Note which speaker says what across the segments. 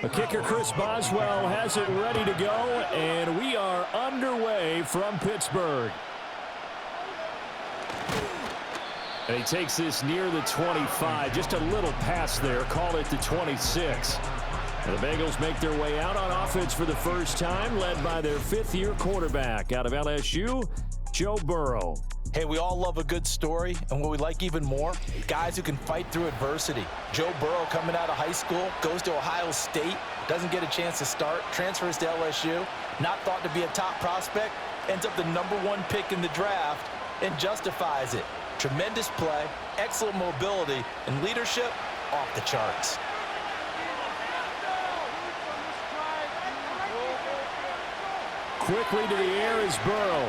Speaker 1: The kicker, Chris Boswell, has it ready to go, and we are underway from Pittsburgh. And he takes this near the 25, just a little pass there, call it the 26. And the Bengals make their way out on offense for the first time, led by their fifth-year quarterback out of LSU, Joe Burrow.
Speaker 2: Hey, we all love a good story, and what we like even more, guys who can fight through adversity. Joe Burrow coming out of high school, goes to Ohio State, doesn't get a chance to start, transfers to LSU, not thought to be a top prospect, ends up the #1 pick in the draft, and justifies it. Tremendous play, excellent mobility, and leadership off the charts.
Speaker 1: Quickly to the air is Burrow.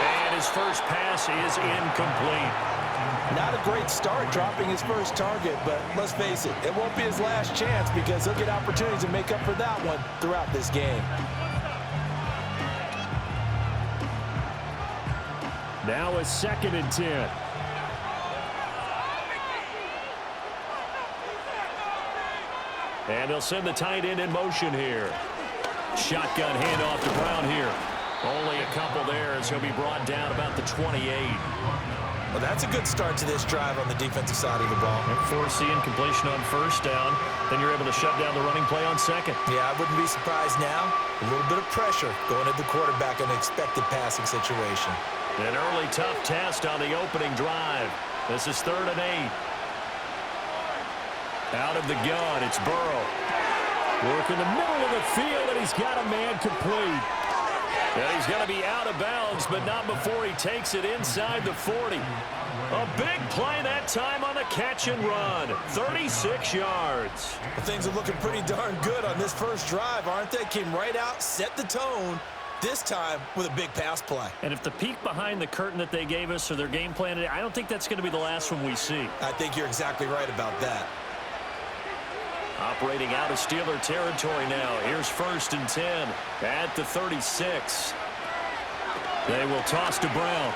Speaker 1: And his first pass is incomplete.
Speaker 2: Not a great start dropping his first target, but let's face it, it won't be his last chance because he'll get opportunities to make up for that one throughout this game.
Speaker 1: Now a 2nd and 10. And they'll send the tight end in motion here. Shotgun handoff to Brown here. Only a couple there as he'll be brought down about the 28.
Speaker 2: Well, that's a good start to this drive on the defensive side of the ball.
Speaker 1: And force the incompletion on first down. Then you're able to shut down the running play on second.
Speaker 2: Yeah, I wouldn't be surprised now. A little bit of pressure going at the quarterback in an expected passing situation.
Speaker 1: An early tough test on the opening drive. This is 3rd and 8. Out of the gun, it's Burrow. Work in the middle of the field, and he's got a man complete. And he's going to be out of bounds, but not before he takes it inside the 40. A big play that time on the catch and run. 36 yards.
Speaker 2: Well, things are looking pretty darn good on this first drive, aren't they? Came right out, set the tone, this time with a big pass play.
Speaker 1: And if the peek behind the curtain that they gave us or their game plan, I don't think that's going to be the last one we see.
Speaker 2: I think you're exactly right about that.
Speaker 1: Operating out of Steeler territory now. Here's 1st and 10 at the 36. They will toss to Brown.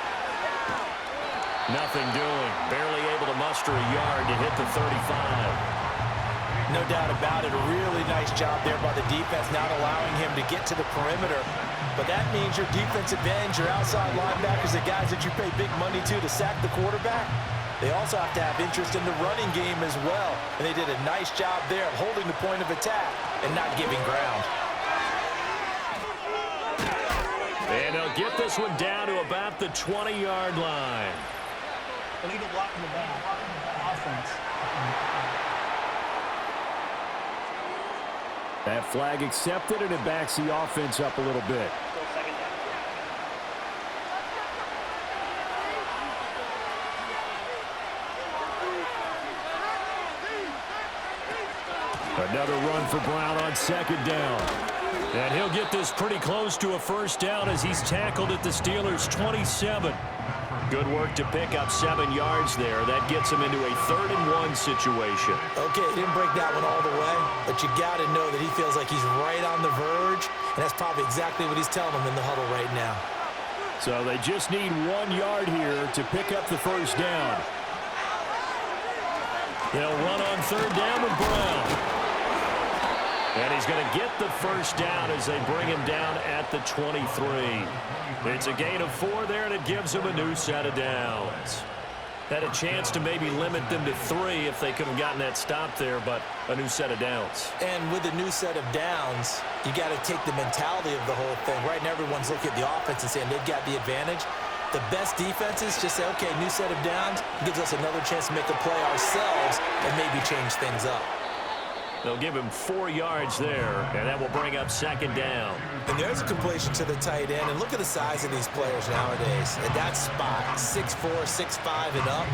Speaker 1: Nothing doing. Barely able to muster a yard to hit the 35.
Speaker 2: No doubt about it. A really nice job there by the defense, not allowing him to get to the perimeter. But that means your defensive ends, your outside linebackers, the guys that you pay big money to sack the quarterback, they also have to have interest in the running game as well. And they did a nice job there of holding the point of attack and not giving ground.
Speaker 1: And they'll get this one down to about the 20-yard line.
Speaker 3: Illegal block in the back. Offense.
Speaker 1: That flag accepted, and it backs the offense up a little bit. Another run for Brown on 2nd down. And he'll get this pretty close to a first down as he's tackled at the Steelers' 27. Good work to pick up 7 yards there. That gets him into a 3rd and 1 situation.
Speaker 2: Okay, didn't break that one all the way, but you got to know that he feels like he's right on the verge, and that's probably exactly what he's telling them in the huddle right now.
Speaker 1: So they just need 1 yard here to pick up the first down. They'll run on 3rd down with Brown. And he's going to get the first down as they bring him down at the 23. It's a gain of 4 there, and it gives him a new set of downs. Had a chance to maybe limit them to 3 if they could have gotten that stop there, but a new set of downs.
Speaker 2: And with a new set of downs, you got to take the mentality of the whole thing. Right now, everyone's looking at the offense and saying they've got the advantage. The best defenses just say, okay, new set of downs, gives us another chance to make a play ourselves and maybe change things up.
Speaker 1: They'll give him 4 yards there, and that will bring up 2nd down.
Speaker 2: And there's a completion to the tight end, and look at the size of these players nowadays. At that spot, 6'4", 6'5", and up.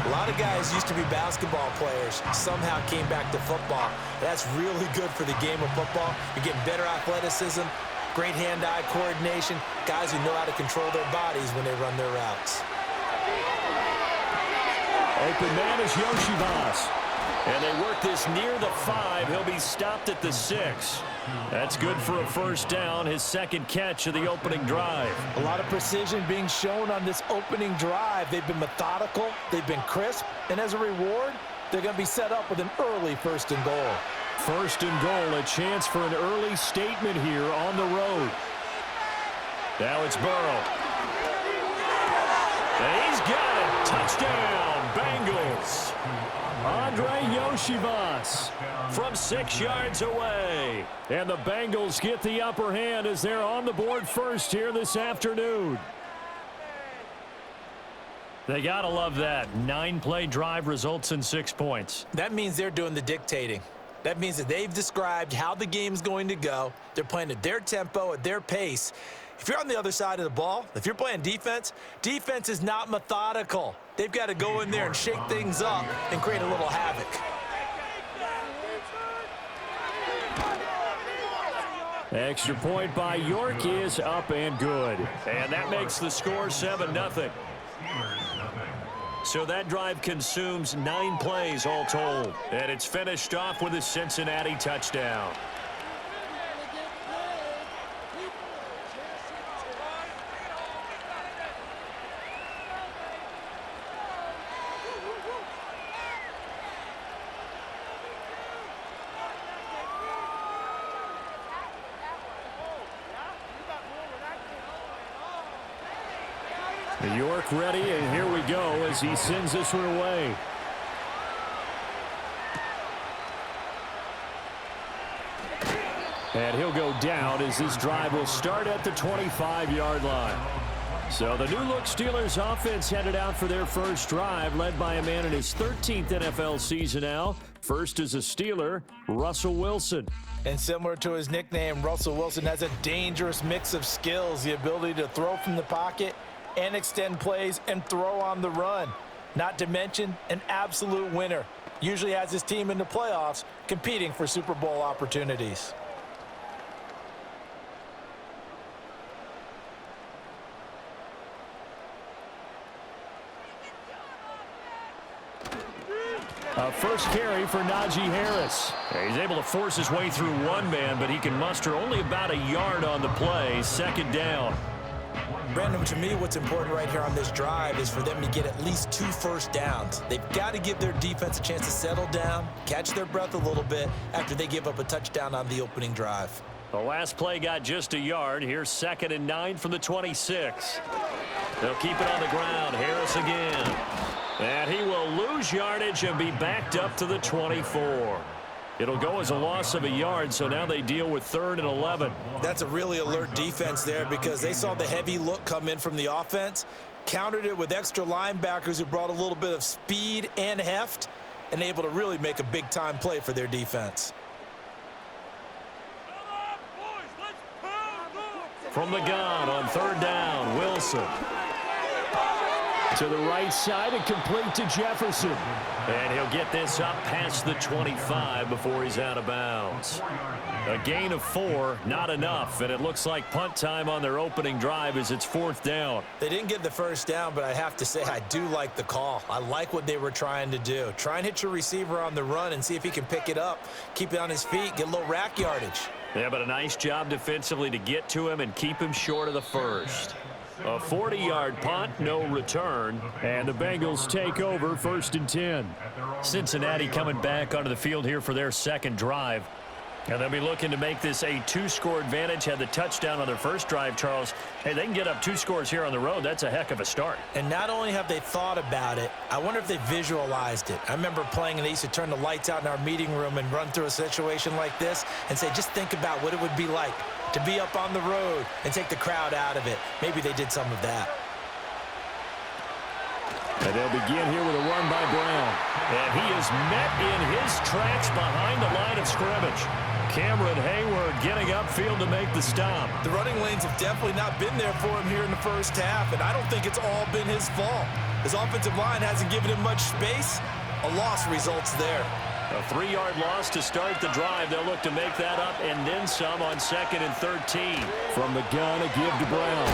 Speaker 2: A lot of guys used to be basketball players, somehow came back to football. That's really good for the game of football. You're getting better athleticism, great hand-eye coordination, guys who know how to control their bodies when they run their routes.
Speaker 1: Open man is Yoshibas. And they work this near the 5. He'll be stopped at the 6. That's good for a first down, his 2nd catch of the opening drive.
Speaker 2: A lot of precision being shown on this opening drive. They've been methodical, they've been crisp, and as a reward, they're going to be set up with an early 1st and goal.
Speaker 1: First and goal, a chance for an early statement here on the road. Now it's Burrow. And he's got it. Touchdown, Bengals. Andre Yoshivas from 6 yards away. And the Bengals get the upper hand as they're on the board first here this afternoon. They got to love that. 9-play drive results in 6 points.
Speaker 2: That means they're doing the dictating. That means that they've described how the game's going to go. They're playing at their tempo, at their pace. If you're on the other side of the ball, if you're playing defense, defense is not methodical. They've got to go in there and shake things up and create a little havoc.
Speaker 1: Extra point by York is up and good. And that makes the score 7-0. So that drive consumes 9 plays all told. And it's finished off with a Cincinnati touchdown. York ready, and here we go as he sends this one away. And he'll go down as this drive will start at the 25-yard line. So the new-look Steelers offense headed out for their first drive, led by a man in his 13th NFL season now. First is a Steeler, Russell Wilson.
Speaker 2: And similar to his nickname, Russell Wilson has a dangerous mix of skills, the ability to throw from the pocket and extend plays and throw on the run. Not to mention an absolute winner. Usually has his team in the playoffs competing for Super Bowl opportunities.
Speaker 1: A first carry for Najee Harris. He's able to force his way through one man, but he can muster only about a yard on the play. Second down.
Speaker 2: Brandon, to me, what's important right here on this drive is for them to get at least 2 first downs. They've got to give their defense a chance to settle down, catch their breath a little bit after they give up a touchdown on the opening drive.
Speaker 1: The last play got just a yard. Here's 2nd and 9 from the 26. They'll keep it on the ground. Harris again. And he will lose yardage and be backed up to the 24. It'll go as a loss of a yard, so now they deal with 3rd and 11.
Speaker 2: That's a really alert defense there because they saw the heavy look come in from the offense, countered it with extra linebackers who brought a little bit of speed and heft, and able to really make a big-time play for their defense.
Speaker 1: From the gun on 3rd down, Wilson. To the right side and complete to Jefferson. And he'll get this up past the 25 before he's out of bounds. A gain of 4, not enough, and it looks like punt time on their opening drive as it's 4th down.
Speaker 2: They didn't get the first down, but I have to say I do like the call. I like what they were trying to do. Try and hit your receiver on the run and see if he can pick it up, keep it on his feet, get a little rack yardage.
Speaker 1: Yeah, but a nice job defensively to get to him and keep him short of the first. A 40-yard punt, no return, and the Bengals take over 1st and 10. Cincinnati coming back onto the field here for their second drive. And they'll be looking to make this a 2-score advantage. Had the touchdown on their first drive, Charles. Hey, they can get up 2 scores here on the road. That's a heck of a start.
Speaker 2: And not only have they thought about it, I wonder if they visualized it. I remember playing and they used to turn the lights out in our meeting room and run through a situation like this and say, just think about what it would be like to be up on the road and take the crowd out of it. Maybe they did some of that.
Speaker 1: And they'll begin here with a run by Brown. And he is met in his tracks behind the line of scrimmage. Cameron Hayward getting upfield to make the stop.
Speaker 2: The running lanes have definitely not been there for him here in the first half, and I don't think it's all been his fault. His offensive line hasn't given him much space. A loss results there.
Speaker 1: A 3-yard loss to start the drive. They'll look to make that up and then some on 2nd and 13. From the gun, a give to Brown.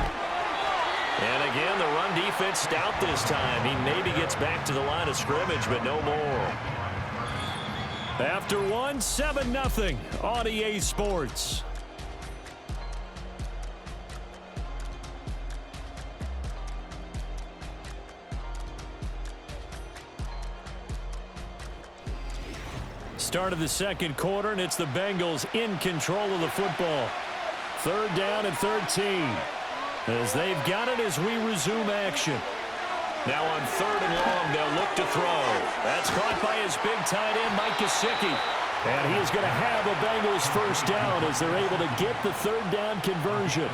Speaker 1: And again, the run defense stout this time. He maybe gets back to the line of scrimmage, but no more. After 1, 7-0 on EA Sports. start of the second quarter, and it's the Bengals in control of the football. 3rd down and 13. As they've got it as we resume action. Now on 3rd and long, they'll look to throw. That's caught by his big tight end, Mike Gesicki. And he is going to have a Bengals first down as they're able to get the 3rd down conversion.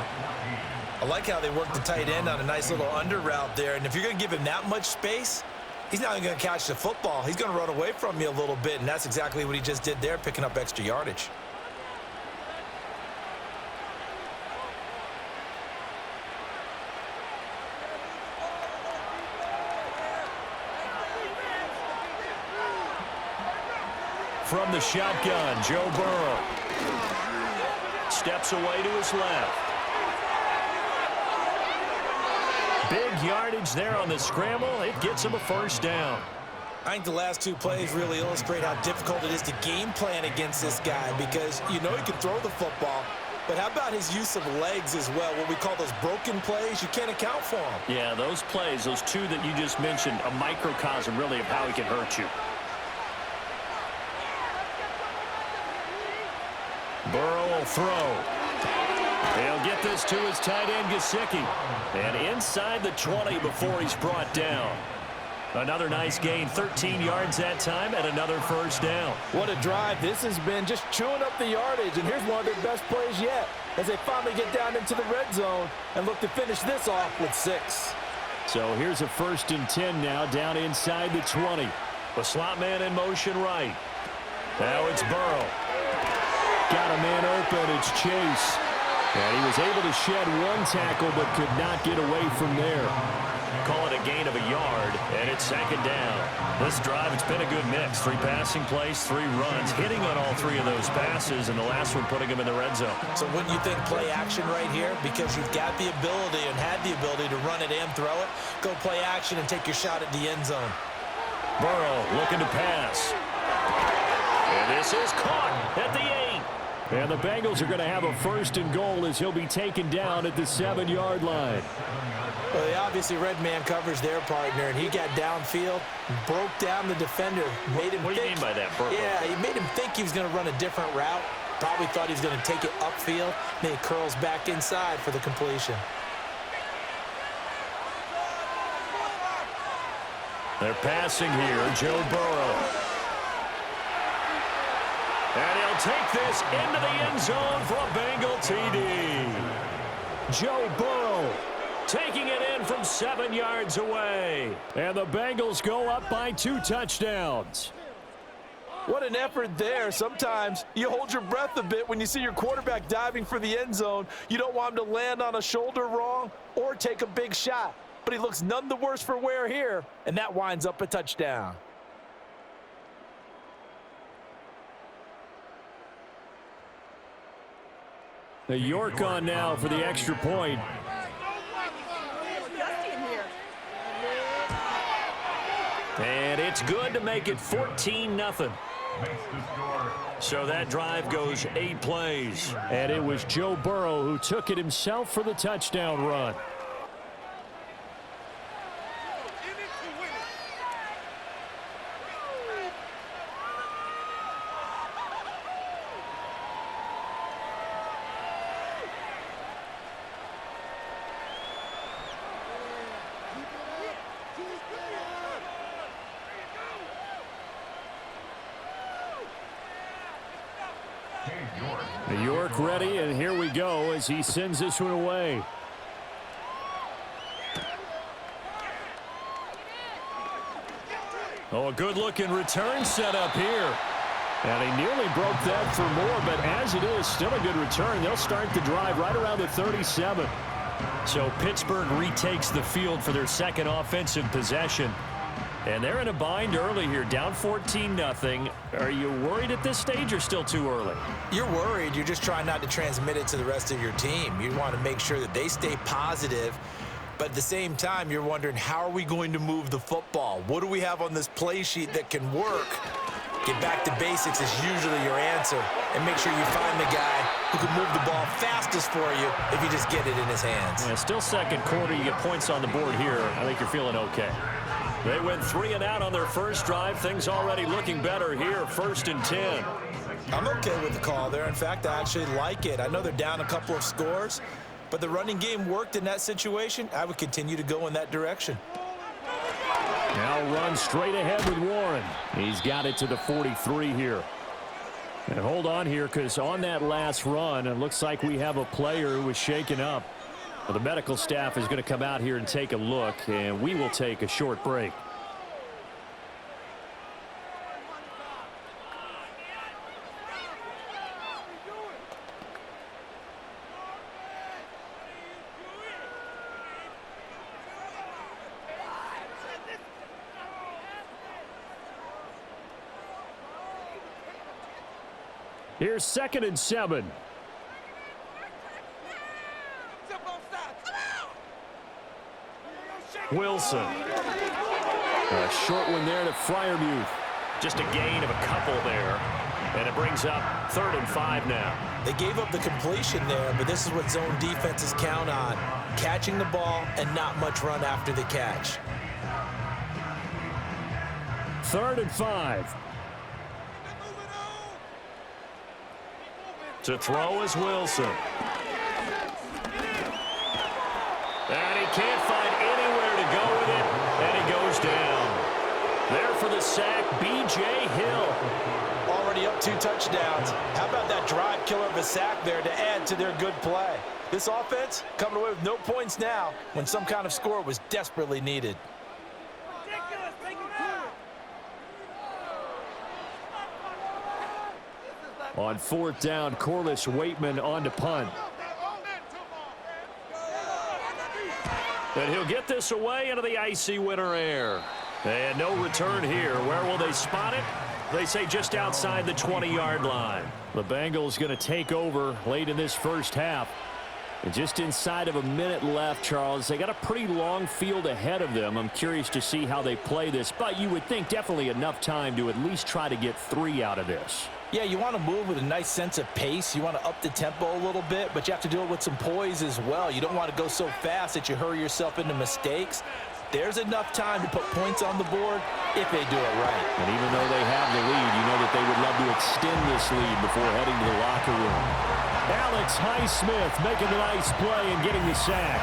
Speaker 2: I like how they work the tight end on a nice little under route there. And if you're going to give him that much space, he's not going to catch the football. He's going to run away from you a little bit, and that's exactly what he just did there, picking up extra yardage.
Speaker 1: From the shotgun, Joe Burrow steps away to his left. Big yardage there on the scramble. It gets him a first down.
Speaker 2: I think the last 2 plays really illustrate how difficult it is to game plan against this guy because you know he can throw the football, but how about his use of legs as well? What we call those broken plays, you can't account for them.
Speaker 1: Yeah, those plays, those 2 that you just mentioned, a microcosm really of how he can hurt you. Burrow will throw. He'll get this to his tight end, Gesicki. And inside the 20 before he's brought down. Another nice gain, 13 yards that time, and another first down.
Speaker 4: What a drive this has been, just chewing up the yardage. And here's one of their best plays yet as they finally get down into the red zone and look to finish this off with 6.
Speaker 1: So here's a 1st and 10 now, down inside the 20. The slot man in motion right. Now it's Burrow. Got a man open. It's Chase. And he was able to shed 1 tackle but could not get away from there. Call it a gain of a yard, and it's 2nd down. This drive, it's been a good mix. 3 passing plays, 3 runs, hitting on all 3 of those passes, and the last one putting him in the red zone.
Speaker 2: So wouldn't you think play action right here? Because you've got the ability and had the ability to run it and throw it. Go play action and take your shot at the end zone.
Speaker 1: Burrow looking to pass. And this is caught at the 8. And the Bengals are going to have a 1st and goal as he'll be taken down at the 7-yard line.
Speaker 2: Well, they obviously red man coverage their partner, and he got downfield, broke down the defender, made him
Speaker 1: What do you mean by that, Burrow?
Speaker 2: Yeah, he made him think he was going to run a different route. Probably thought he was going to take it upfield. Then he curls back inside for the completion.
Speaker 1: They're passing here, Joe Burrow. And he'll take this into the end zone for a Bengal TD. Joe Burrow taking it in from 7 yards away. And the Bengals go up by 2 touchdowns.
Speaker 4: What an effort there. Sometimes you hold your breath a bit when you see your quarterback diving for the end zone. You don't want him to land on a shoulder wrong or take a big shot. But he looks none the worse for wear here, and that winds up a touchdown.
Speaker 1: The York on now for the extra point. And it's good to make it 14-0. So that drive goes 8 plays. And it was Joe Burrow who took it himself for the touchdown run. New York ready, and here we go as he sends this one away. Oh, a good-looking return set up here. And he nearly broke that for more, but as it is, still a good return. They'll start the drive right around the 37. So Pittsburgh retakes the field for their 2nd offensive possession. And they're in a bind early here, down 14-0. Are you worried at this stage or still too early?
Speaker 2: You're worried. You're just trying not to transmit it to the rest of your team. You want to make sure that they stay positive. But at the same time, you're wondering, how are we going to move the football? What do we have on this play sheet that can work? Get back to basics is usually your answer. And make sure you find the guy who can move the ball fastest for you if you just get it in his hands.
Speaker 1: Yeah, still 2nd quarter. You get points on the board here. I think you're feeling okay. They went 3 and out on their first drive. Things already looking better here, 1st and 10.
Speaker 2: I'm okay with the call there. In fact, I actually like it. I know they're down a couple of scores, but the running game worked in that situation. I would continue to go in that direction.
Speaker 1: Now run straight ahead with Warren. He's got it to the 43 here. And hold on here, because on that last run, it looks like we have a player who was shaken up. Well, the medical staff is going to come out here and take a look, and we will take a short break. Here's 2nd and 7. Wilson. A short one there to Freiermuth. Just a gain of a couple there. And it brings up 3rd and 5 now.
Speaker 2: They gave up the completion there, but this is what zone defenses count on. Catching the ball and not much run after the catch.
Speaker 1: 3rd and 5. To throw is Wilson. And he can't find anywhere to go with it, and he goes down. There for the sack, B.J. Hill.
Speaker 2: Already up 2 touchdowns. How about that drive killer of a sack there to add to their good play? This offense coming away with no points now when some kind of score was desperately needed.
Speaker 1: On 4th down, Corliss Waitman on to punt. And he'll get this away into the icy winter air. And no return here. Where will they spot it? They say just outside the 20-yard line. The Bengals going to take over late in this first half. And just inside of a minute left, Charles, they got a pretty long field ahead of them. I'm curious to see how they play this, but you would think definitely enough time to at least try to get 3 out of this.
Speaker 2: Yeah, you want to move with a nice sense of pace. You want to up the tempo a little bit, but you have to do it with some poise as well. You don't want to go so fast that you hurry yourself into mistakes. There's enough time to put points on the board if they do it right.
Speaker 1: And even though they have the lead, you know that they would love to extend this lead before heading to the locker room. Alex Highsmith making a nice play and getting the sack.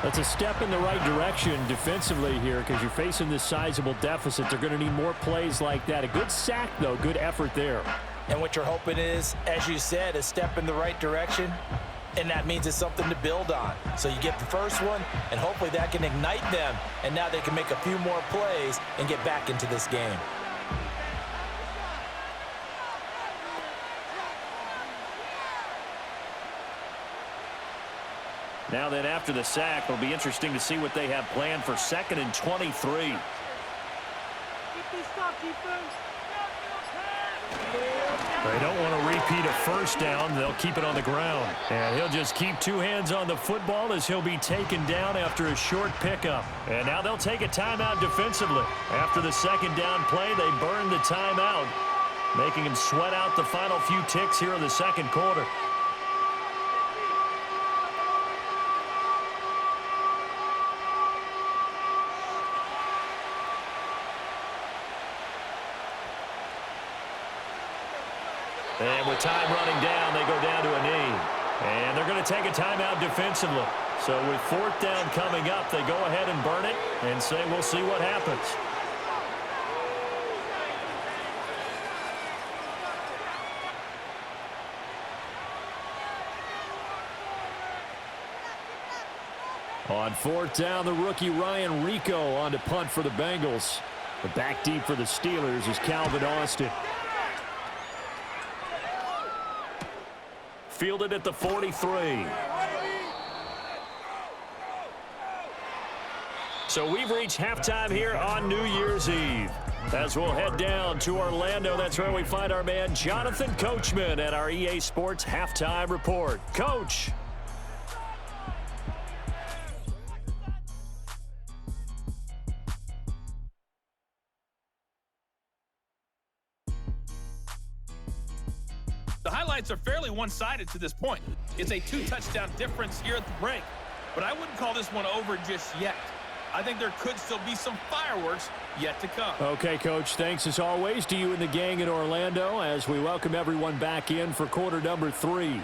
Speaker 1: That's a step in the right direction defensively here because you're facing this sizable deficit. They're going to need more plays like that. A good sack, though. Good effort there.
Speaker 2: And what you're hoping is, as you said, a step in the right direction, and that means it's something to build on. So you get the first one, and hopefully that can ignite them, and now they can make a few more plays and get back into this game.
Speaker 1: Now then, after the sack, it'll be interesting to see what they have planned for 2nd and 23. They don't want to repeat a first down. They'll keep it on the ground. And he'll just keep 2 hands on the football as he'll be taken down after a short pickup. And now they'll take a timeout defensively. After the 2nd down play, they burn the timeout, making him sweat out the final few ticks here in the 2nd quarter. And with time running down, they go down to a knee. And they're going to take a timeout defensively. So with 4th down coming up, they go ahead and burn it and say we'll see what happens. On 4th down, the rookie Ryan Rico on to punt for the Bengals. The back deep for the Steelers is Calvin Austin. Fielded at the 43. So we've reached halftime here on New Year's Eve. As we'll head down to Orlando, that's where we find our man Jonathan Coachman at our EA Sports Halftime Report. Coach.
Speaker 5: The highlights are fairly one-sided to this point. It's a 2-touchdown difference here at the break, but I wouldn't call this one over just yet. I think there could still be some fireworks yet to come.
Speaker 1: Okay, Coach, thanks as always to you and the gang in Orlando as we welcome everyone back in for quarter number 3.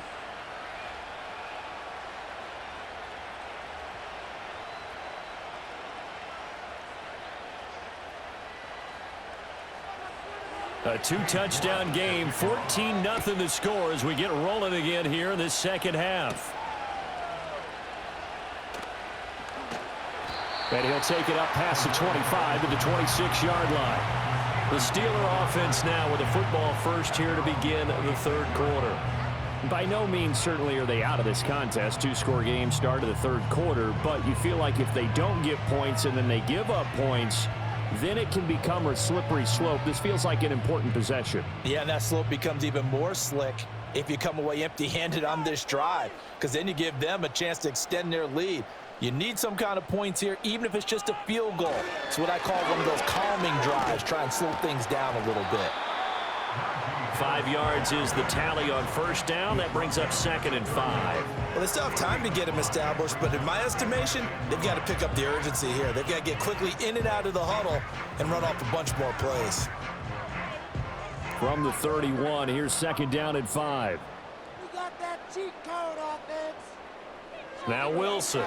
Speaker 1: A 2-touchdown game, 14-0 the score as we get rolling again here in this second half. And he'll take it up past the 25 to the 26-yard line. The Steeler offense now with a football first here to begin the third quarter. By no means certainly are they out of this contest. 2-score game start of the third quarter, but you feel like if they don't get points and then they give up points, then it can become a slippery slope. This feels like an important possession.
Speaker 2: Yeah, and that slope becomes even more slick if you come away empty-handed on this drive, because then you give them a chance to extend their lead. You need some kind of points here, even if it's just a field goal. It's what I call one of those calming drives. Try and slow things down a little bit.
Speaker 1: 5 yards is the tally on first down. That brings up 2nd and 5.
Speaker 2: Well, they still have time to get them established, but in my estimation, they've got to pick up the urgency here. They've got to get quickly in and out of the huddle and run off a bunch more plays.
Speaker 1: From the 31, here's 2nd down and 5.
Speaker 6: We got that cheat code offense.
Speaker 1: Now Wilson.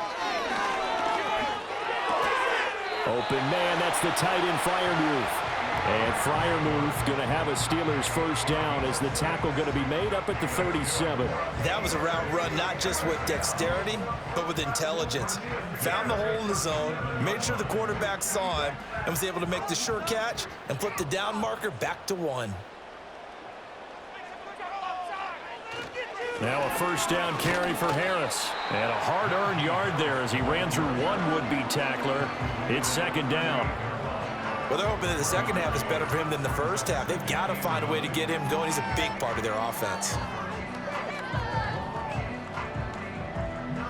Speaker 1: Open man, that's the tight end Freiermuth. And Freiermuth going to have a Steelers first down as the tackle going to be made up at the 37.
Speaker 2: That was a route run not just with dexterity, but with intelligence. Found the hole in the zone, made sure the quarterback saw him, and was able to make the sure catch and flip the down marker back to 1.
Speaker 1: Now a first down carry for Harris. And a hard-earned yard there as he ran through one would-be tackler. It's 2nd down.
Speaker 2: Well, they're hoping that the second half is better for him than the first half. They've got to find a way to get him going. He's a big part of their offense.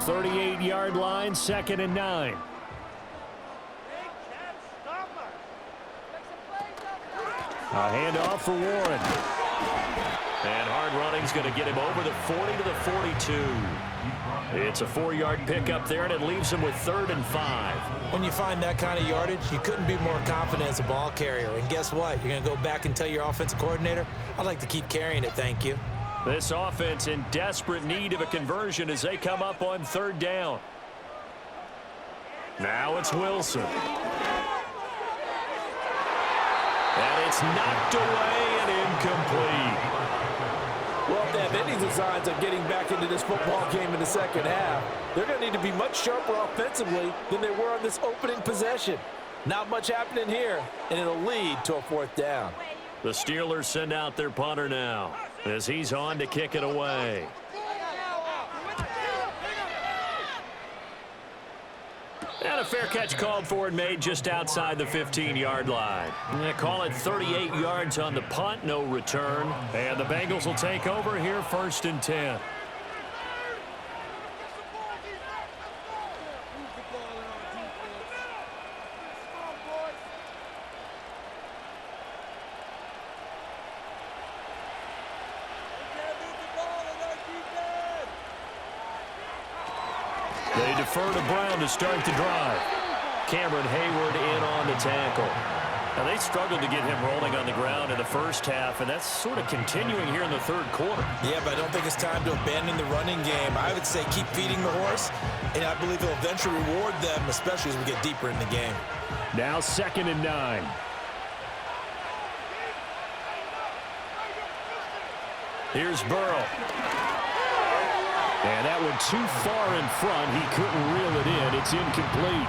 Speaker 1: 38-yard line, 2nd and 9. A handoff for Warren. And hard running's going to get him over the 40 to the 42. It's a 4-yard pickup there, and it leaves him with 3rd and 5.
Speaker 2: When you find that kind of yardage, you couldn't be more confident as a ball carrier. And guess what? You're going to go back and tell your offensive coordinator, I'd like to keep carrying it, thank you.
Speaker 1: This offense in desperate need of a conversion as they come up on 3rd down. Now it's Wilson. And it's knocked away and incomplete.
Speaker 4: Well, if they have any designs of getting back into this football game in the second half, they're going to need to be much sharper offensively than they were on this opening possession. Not much happening here, and it'll lead to a 4th down.
Speaker 1: The Steelers send out their punter now as he's on to kick it away. And a fair catch called for and made just outside the 15-yard line. They call it 38 yards on the punt, no return. And the Bengals will take over here 1st and 10. They defer to Brown to start the drive. Cameron Hayward in on the tackle. Now, they struggled to get him rolling on the ground in the first half, and that's sort of continuing here in the third quarter.
Speaker 2: Yeah, but I don't think it's time to abandon the running game. I would say keep feeding the horse, and I believe he'll eventually reward them, especially as we get deeper in the game.
Speaker 1: Now 2nd and 9. Here's Burrow. And that one too far in front. He couldn't reel it in. It's incomplete.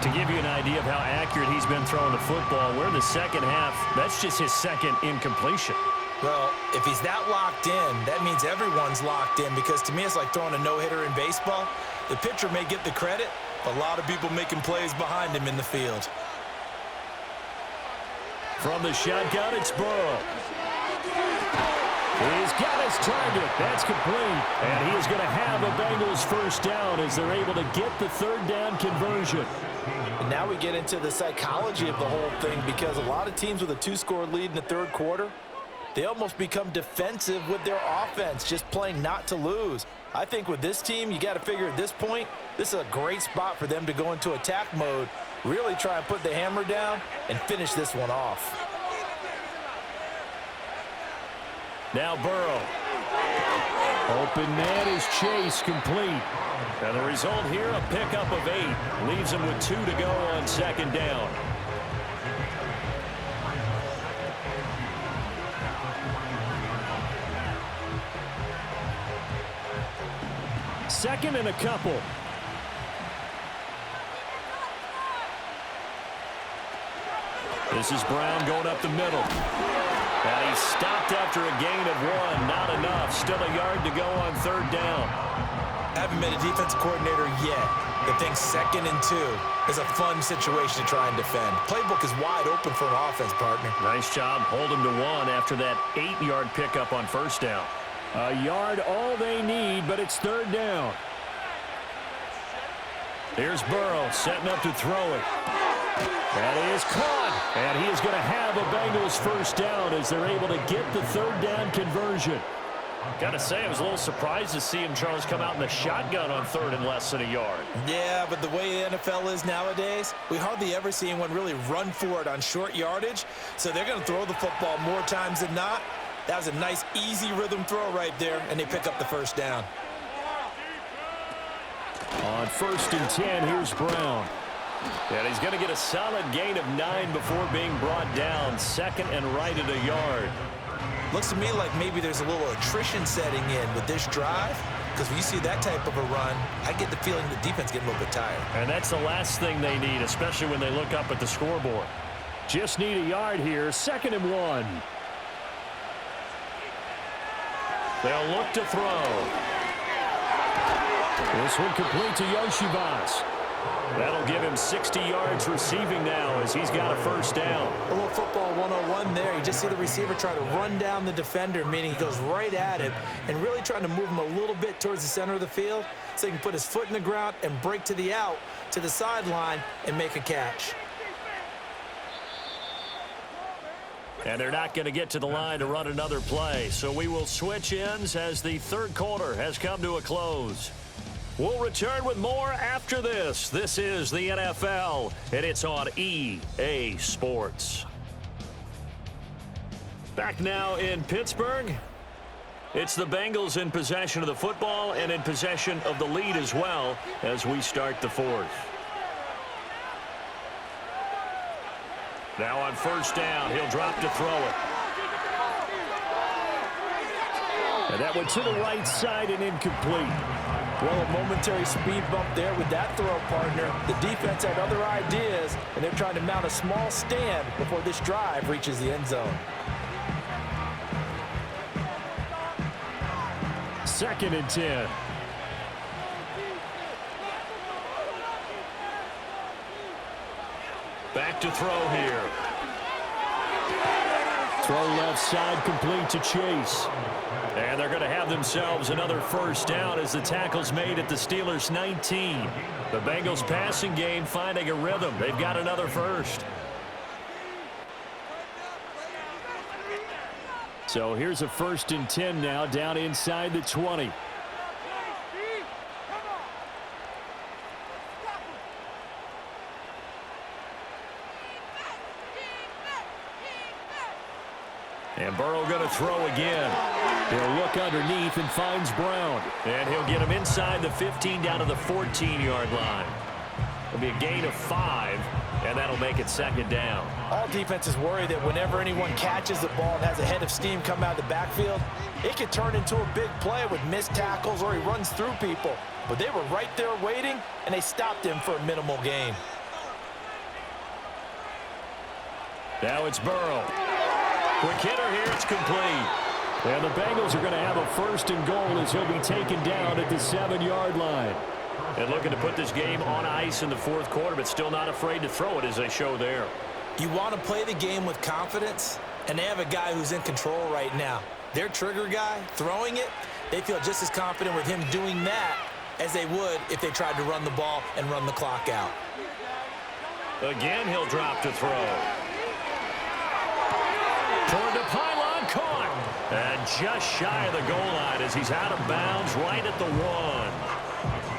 Speaker 1: To give you an idea of how accurate he's been throwing the football, we're in the second half. That's just his second incompletion.
Speaker 2: Well, if he's that locked in, that means everyone's locked in, because to me it's like throwing a no-hitter in baseball. The pitcher may get the credit, but a lot of people making plays behind him in the field.
Speaker 1: From the shotgun, it's Burrow. He's got his target. That's complete. And he is going to have a Bengals first down as they're able to get the third down conversion.
Speaker 2: And now we get into the psychology of the whole thing, because a lot of teams with a 2-score lead in the third quarter, they almost become defensive with their offense, just playing not to lose. I think with this team, you got to figure at this point, this is a great spot for them to go into attack mode, really try and put the hammer down and finish this one off.
Speaker 1: Now Burrow. Open man is Chase complete. And the result here, a pickup of 8. Leaves him with 2 to go on second down. Second and a couple. This is Brown going up the middle. And he stopped after a gain of 1. Not enough. Still a yard to go on third down.
Speaker 2: Haven't met a defensive coordinator yet that thinks 2nd and 2 is a fun situation to try and defend. Playbook is wide open for an offense, partner.
Speaker 1: Nice job. Hold him to 1 after that 8-yard pickup on first down. A yard all they need, but it's third down. Here's Burrow setting up to throw it. And he is caught. And he is going to have a Bengals first down as they're able to get the third down conversion. Got to say, I was a little surprised to see him, Charles, come out in the shotgun on third and less than a yard.
Speaker 2: Yeah, but the way the NFL is nowadays, we hardly ever see anyone really run for it on short yardage. So they're going to throw the football more times than not. That was a nice, easy rhythm throw right there, and they pick up the first down.
Speaker 1: On 1st and 10, here's Brown. And he's going to get a solid gain of 9 before being brought down. Second and right at a yard.
Speaker 2: Looks to me like maybe there's a little attrition setting in with this drive, because when you see that type of a run, I get the feeling the defense getting a little bit tired.
Speaker 1: And that's the last thing they need, especially when they look up at the scoreboard. Just need a yard here. 2nd and 1. They'll look to throw. This one complete to Yoshivas. That'll give him 60 yards receiving now as he's got a first down.
Speaker 2: A little football 101 there. You just see the receiver try to run down the defender, meaning he goes right at him and really trying to move him a little bit towards the center of the field so he can put his foot in the ground and break to the out, to the sideline, and make a catch.
Speaker 1: And they're not going to get to the line to run another play. So we will switch ends as the third quarter has come to a close. We'll return with more after this. This is the NFL, and it's on EA Sports. Back now in Pittsburgh. It's the Bengals in possession of the football and in possession of the lead as well as we start the fourth. Now on first down, he'll drop to throw it. And that went to the right side and incomplete.
Speaker 2: Well, a momentary speed bump there with that throw, partner. The defense had other ideas, and they're trying to mount a small stand before this drive reaches the end zone.
Speaker 1: 2nd and 10. Back to throw here. Throw left side complete to Chase. And they're going to have themselves another first down as the tackle's made at the Steelers' 19. The Bengals passing game finding a rhythm. They've got another first. So here's a 1st and 10 now down inside the 20. And Burrow going to throw again. He'll look underneath and finds Brown. And he'll get him inside the 15 down to the 14-yard line. It'll be a gain of 5, and that'll make it 2nd down.
Speaker 2: All defenses worry that whenever anyone catches the ball and has a head of steam come out of the backfield, it could turn into a big play with missed tackles or he runs through people. But they were right there waiting, and they stopped him for a minimal gain.
Speaker 1: Now it's Burrow. Quick hitter here, it's complete. And the Bengals are going to have a 1st and goal as he'll be taken down at the 7-yard line. And looking to put this game on ice in the fourth quarter, but still not afraid to throw it as they show there.
Speaker 2: You want to play the game with confidence, and they have a guy who's in control right now. Their trigger guy, throwing it, they feel just as confident with him doing that as they would if they tried to run the ball and run the clock out.
Speaker 1: Again, he'll drop to throw. Toward the pylon, caught. And just shy of the goal line as he's out of bounds right at the 1.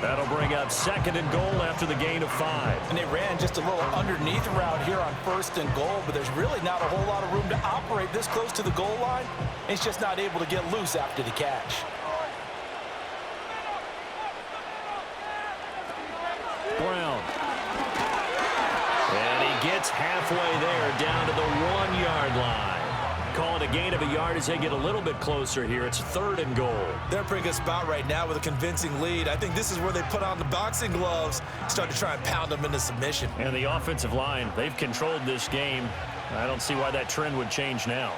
Speaker 1: That'll bring up 2nd and goal after the gain of 5.
Speaker 2: And they ran just a little underneath route here on 1st and goal, but there's really not a whole lot of room to operate this close to the goal line. He's just not able to get loose after the catch.
Speaker 1: Brown. And he gets halfway there down to the 1-yard line. Call it a gain of a yard as they get a little bit closer here. It's 3rd and goal.
Speaker 2: They're in a pretty good spot right now with a convincing lead. I think this is where they put on the boxing gloves, start to try and pound them into submission.
Speaker 1: And the offensive line, they've controlled this game. I don't see why that trend would change now.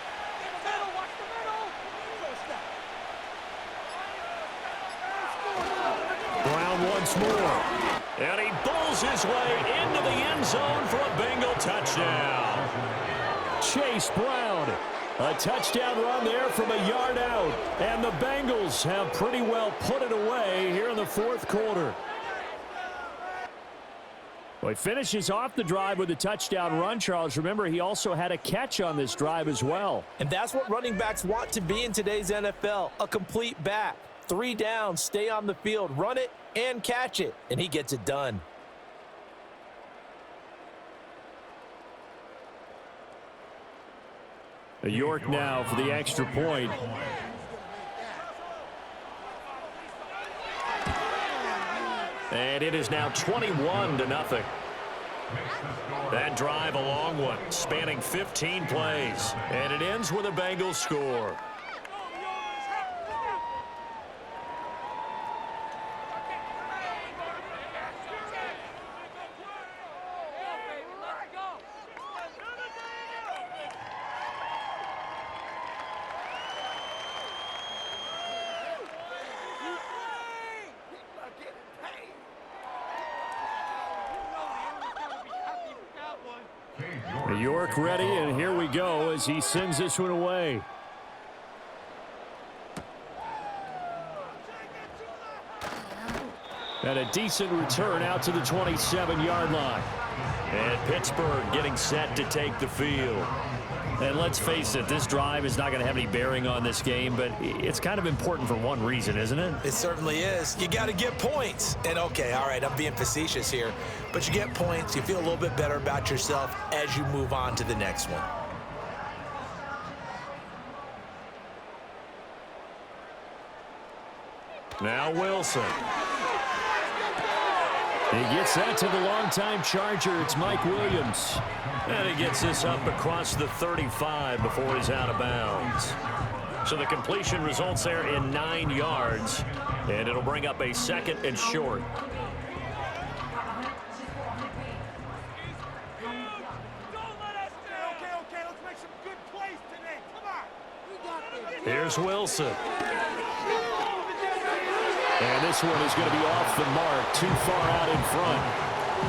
Speaker 1: Brown once more. And he bowls his way into the end zone for a Bengal touchdown. Chase Brown. A touchdown run there from a yard out. And the Bengals have pretty well put it away here in the 4th quarter. Well, he finishes off the drive with a touchdown run, Charles. Remember, he also had a catch on this drive as well.
Speaker 4: And that's what running backs want to be in today's NFL, a complete back. 3 downs, stay on the field, run it, and catch it. And he gets it done.
Speaker 1: York now for the extra point. And it is now 21-0. That drive a long one, spanning 15 plays. And it ends with a Bengals score. York ready, and here we go as he sends this one away. And a decent return out to the 27-yard line. And Pittsburgh getting set to take the field. And let's face it, this drive is not going to have any bearing on this game, but it's kind of important for one reason, isn't it?
Speaker 2: It certainly is. You got to get points. And, okay, all right, I'm being facetious here. But you get points, you feel a little bit better about yourself as you move on to the next one.
Speaker 1: Now Wilson. He gets that to the longtime Charger. It's Mike Williams. And he gets this up across the 35 before he's out of bounds. So the completion results there in 9 yards. And it'll bring up a 2nd and short. Here's Wilson. And this one is going to be off the mark, too far out in front.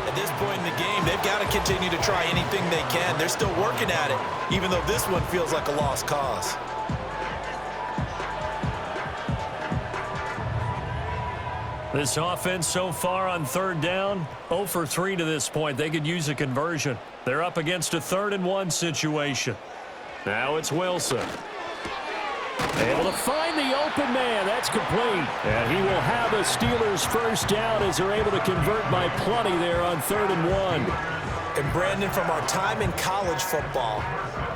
Speaker 2: At this point in the game, they've got to continue to try anything they can. They're still working at it, even though this one feels like a lost cause.
Speaker 1: This offense so far on 3rd down, 0 for 3 to this point. They could use a conversion. They're up against a 3rd and 1 situation. Now it's Wilson. Able to find the open man. That's complete. And he will have a Steelers first down as they're able to convert by plenty there on 3rd and 1.
Speaker 2: And Brandon, from our time in college football,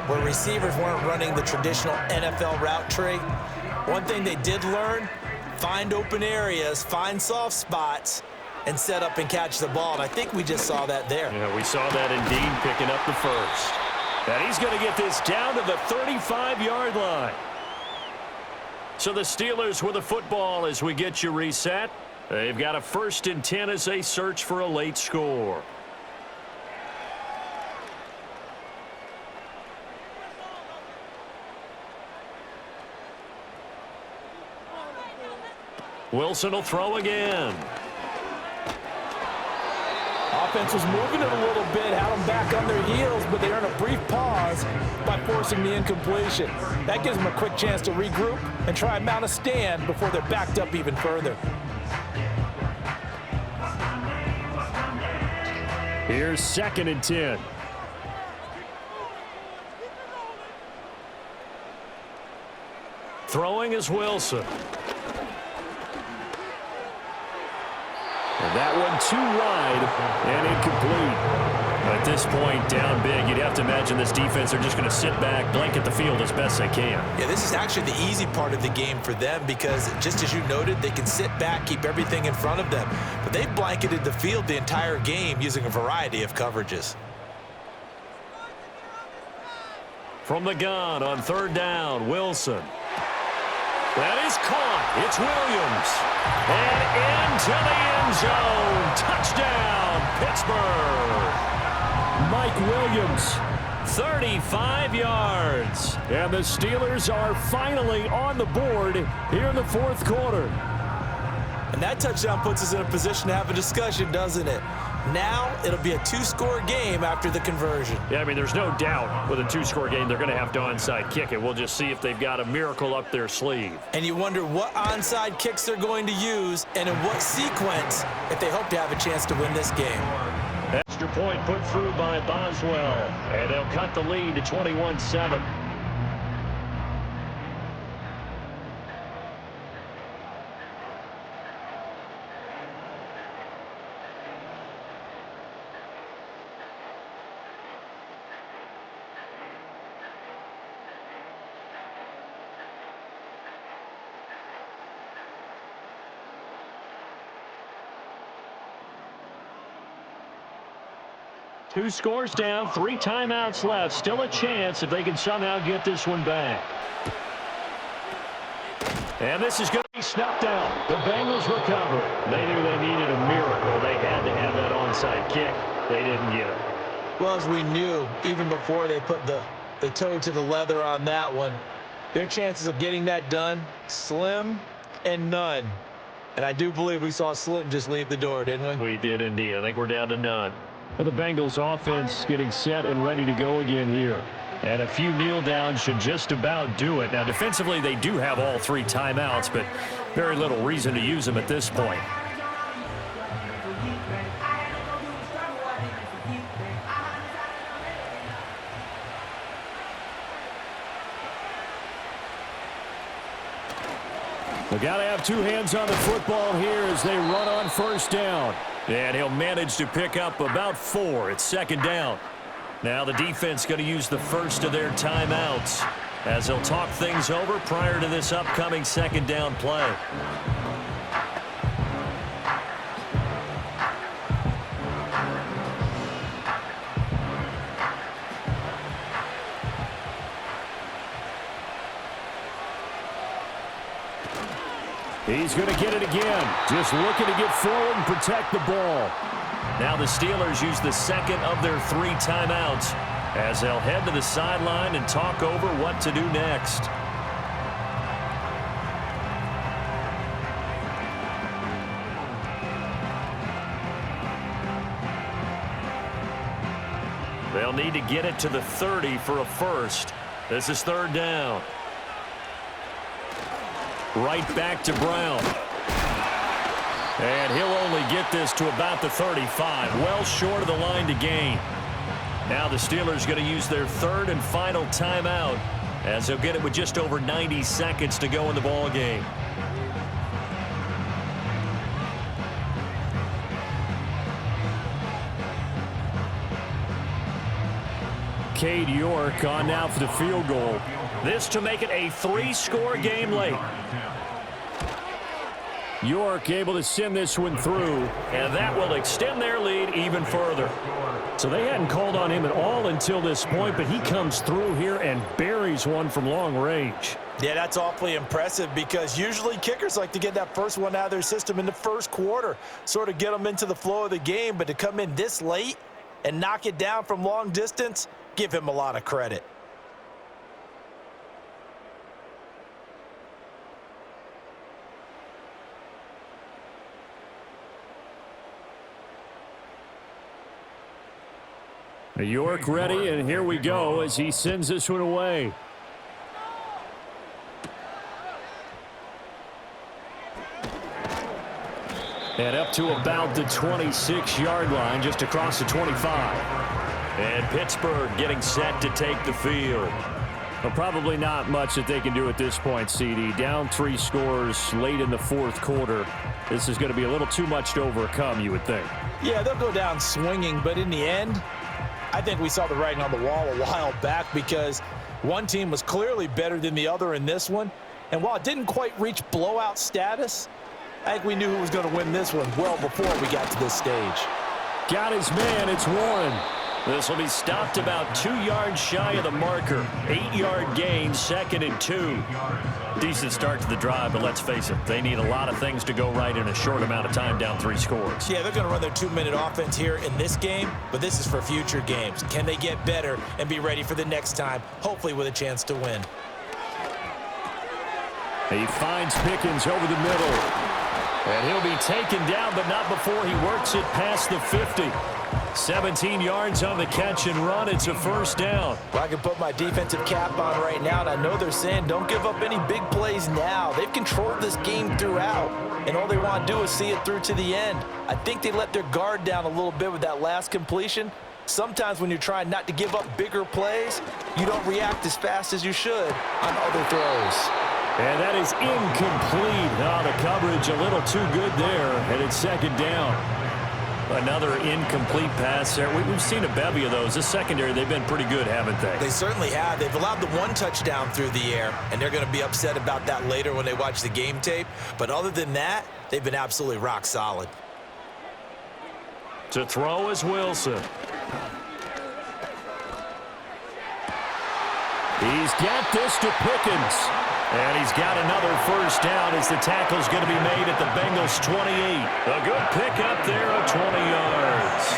Speaker 2: where receivers weren't running the traditional NFL route tree, one thing they did learn, find open areas, find soft spots, and set up and catch the ball. And I think we just saw that there.
Speaker 1: Yeah, we saw that in Dean picking up the first. And he's going to get this down to the 35-yard line. So the Steelers with the football as we get you reset. They've got a 1st and 10 as they search for a late score. Wilson will throw again.
Speaker 4: Offense was moving it a little bit, had them back on their heels, but they earn a brief pause by forcing the incompletion. That gives them a quick chance to regroup and try and mount a stand before they're backed up even further.
Speaker 1: Here's 2nd and 10. Throwing is Wilson. And that one too wide and incomplete. At this point, down big, you'd have to imagine this defense are just going to sit back, blanket the field as best they can.
Speaker 2: Yeah, this is actually the easy part of the game for them because, just as you noted, they can sit back, keep everything in front of them. But they've blanketed the field the entire game using a variety of coverages.
Speaker 1: From the gun on third down, Wilson. That is caught. It's Williams. And into the end zone. Touchdown, Pittsburgh. Mike Williams, 35 yards. And the Steelers are finally on the board here in the fourth quarter.
Speaker 2: And that touchdown puts us in a position to have a discussion, doesn't it? Now it'll be a two-score game after the conversion.
Speaker 1: Yeah, I mean, there's no doubt with a two-score game they're going to have to onside kick it. We'll just see if they've got a miracle up their sleeve.
Speaker 2: And you wonder what onside kicks they're going to use and in what sequence if they hope to have a chance to win this game.
Speaker 1: Extra point put through by Boswell, and they'll cut the lead to 21-7. Two scores down, 3 timeouts left. Still a chance if they can somehow get this one back. And this is going to be snuffed out. The Bengals recover. They knew they needed a miracle. They had to have that onside kick. They didn't get it.
Speaker 3: Well, as we knew, even before they put the toe to the leather on that one, their chances of getting that done, slim and none. And I do believe we saw Slim just leave the door, didn't we?
Speaker 1: We did indeed. I think we're down to none. The Bengals offense getting set and ready to go again here. And a few kneel downs should just about do it. Now, defensively, they do have all 3 timeouts, but very little reason to use them at this point. They got to have 2 hands on the football here as they run on first down. And he'll manage to pick up about 4. It's second down. Now the defense going to use the first of their timeouts as they'll talk things over prior to this upcoming second down play. He's going to get it again. Just looking to get forward and protect the ball. Now the Steelers use the second of their 3 timeouts as they'll head to the sideline and talk over what to do next. They'll need to get it to the 30 for a first. This is third down. Right back to Brown. And he'll only get this to about the 35. Well short of the line to gain. Now the Steelers going to use their 3rd and final timeout as they'll get it with just over 90 seconds to go in the ball game. Cade York on now for the field goal. This to make it a 3-score game late. York able to send this one through, and that will extend their lead even further. So they hadn't called on him at all until this point, but he comes through here and buries one from long range.
Speaker 2: Yeah, that's awfully impressive because usually kickers like to get that first one out of their system in the first quarter, sort of get them into the flow of the game, but to come in this late and knock it down from long distance, give him a lot of credit.
Speaker 1: York ready, and here we go as he sends this one away. And up to about the 26-yard line, just across the 25. And Pittsburgh getting set to take the field. Well, probably not much that they can do at this point, CD. Down 3 scores late in the fourth quarter. This is going to be a little too much to overcome, you would think.
Speaker 2: Yeah, they'll go down swinging, but in the end, I think we saw the writing on the wall a while back because one team was clearly better than the other in this one. And while it didn't quite reach blowout status, I think we knew who was going to win this one well before we got to this stage.
Speaker 1: Got his man. It's Warren. This will be stopped about 2 yards shy of the marker. 8-yard gain, 2nd and 2. Decent start to the drive, but let's face it, they need a lot of things to go right in a short amount of time, down 3 scores.
Speaker 2: Yeah, they're going to run their 2-minute offense here in this game, but this is for future games. Can they get better and be ready for the next time, hopefully with a chance to win?
Speaker 1: He finds Pickens over the middle. And he'll be taken down, but not before he works it past the 50. 17 yards on the catch and run. It's a first down.
Speaker 2: Well, I can put my defensive cap on right now, and I know they're saying don't give up any big plays now. They've controlled this game throughout, and all they want to do is see it through to the end. I think they let their guard down a little bit with that last completion. Sometimes when you're trying not to give up bigger plays, you don't react as fast as you should on other throws.
Speaker 1: And that is incomplete. Oh, the coverage a little too good there, and it's 2nd down. Another incomplete pass there. We've seen a bevy of those. This secondary, they've been pretty good, haven't they?
Speaker 2: They certainly have. They've allowed the 1 touchdown through the air, and they're going to be upset about that later when they watch the game tape. But other than that, they've been absolutely rock solid.
Speaker 1: To throw is Wilson. He's got this to Pickens. And he's got another first down as the tackle's going to be made at the Bengals 28. A good pickup there of 20 yards.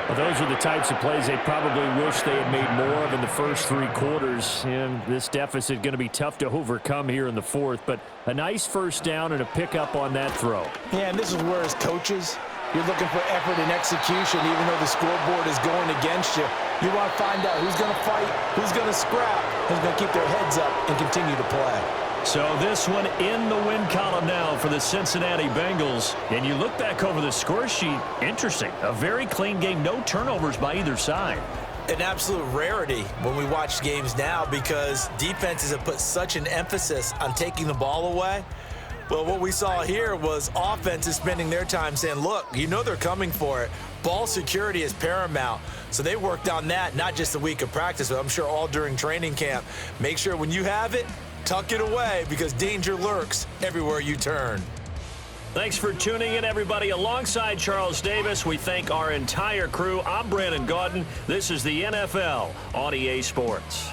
Speaker 1: Well, those are the types of plays they probably wish they had made more of in the first 3 quarters. And this deficit going to be tough to overcome here in the fourth. But a nice first down and a pickup on that throw.
Speaker 2: Yeah, and this is where as coaches, you're looking for effort and execution, even though the scoreboard is going against you. You want to find out who's going to fight, who's going to scrap, who's going to keep their heads up and continue to play.
Speaker 1: So this one in the win column now for the Cincinnati Bengals. And you look back over the score sheet, interesting. A very clean game, no turnovers by either side.
Speaker 2: An absolute rarity when we watch games now because defenses have put such an emphasis on taking the ball away. Well, what we saw here was offenses spending their time saying, look, you know they're coming for it. Ball security is paramount. So they worked on that, not just a week of practice, but I'm sure all during training camp. Make sure when you have it, tuck it away because danger lurks everywhere you turn.
Speaker 1: Thanks for tuning in, everybody. Alongside Charles Davis, we thank our entire crew. I'm Brandon Gaudin. This is the NFL on EA Sports.